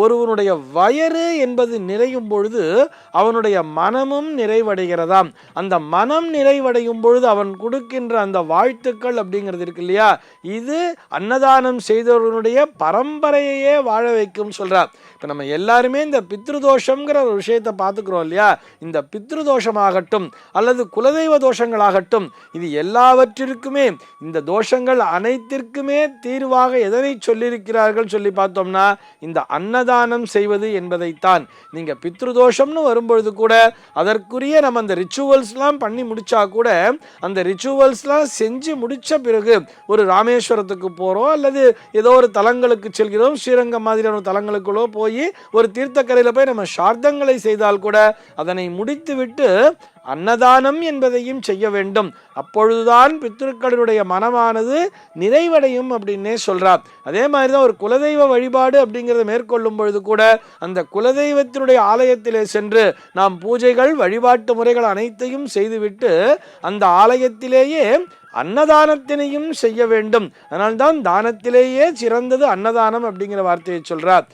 ஒருவனுடைய வயறு என்பது நிறையும் பொழுது அவனுடைய மனமும் நிறைவடைகிறதாம். அந்த மனம் நிறைவடையும் பொழுது அவன் கொடுக்கின்ற அந்த வாழ்த்துக்கள் அப்படிங்கிறது இருக்கு இல்லையா, இது அன்னதானம் செய்தவர்களுடைய பரம்பரையே வாழ வைக்கும் சொல்றார். இப்போ நம்ம எல்லாருமே இந்த பித்ருதோஷங்கிற ஒரு விஷயத்தை பார்த்துக்கிறோம் இல்லையா. இந்த பித்ருதோஷமாகட்டும் அல்லது குலதெய்வ தோஷங்களாகட்டும், இது எல்லாவற்றிற்குமே இந்த தோஷங்கள் அனைத்திற்குமே தீர்வாக எதனை சொல்லியிருக்கிறார்கள் சொல்லி பார்த்தோம்னா இந்த அன்னதானம் செய்வது என்பதைத்தான். நீங்க பித்ருதோஷம்னு வரும்பொழுது கூட அதற்குரிய நம்ம அந்த ரிச்சுவல்ஸ்லாம் பண்ணி முடிச்சா கூட அந்த ரிச்சுவல்ஸ்லாம் செஞ்சு முடிச்ச பிறகு ஒரு ராமேஸ்வரத்துக்கு போறோம் அல்லது ஏதோ ஒரு தலங்களுக்கு செல்கிறோம், ஸ்ரீரங்கம் மாதிரியான தலங்களுக்குள்ளோ போய் ஒரு தீர்த்தக்கரையில் போய் நம்ம சார்த்தங்களை செய்தால் கூட அதனை முடித்துவிட்டு அன்னதானம் என்பதையும் செய்ய வேண்டும். அப்பொழுதுதான் பித்ருக்களுடைய மனமானது நிறைவடையும் அப்படின்னே சொல்றார். அதே மாதிரிதான் ஒரு குலதெய்வ வழிபாடு அப்படிங்கிறத மேற்கொள்ளும் பொழுது கூட அந்த குலதெய்வத்தினுடைய ஆலயத்திலே சென்று நாம் பூஜைகள் வழிபாட்டு முறைகள் அனைத்தையும் செய்துவிட்டு அந்த ஆலயத்திலேயே அன்னதானத்தினையும் செய்ய வேண்டும். அதனால்தான் தானத்திலேயே சிறந்தது அன்னதானம் அப்படிங்கிற வார்த்தையை சொல்றார்.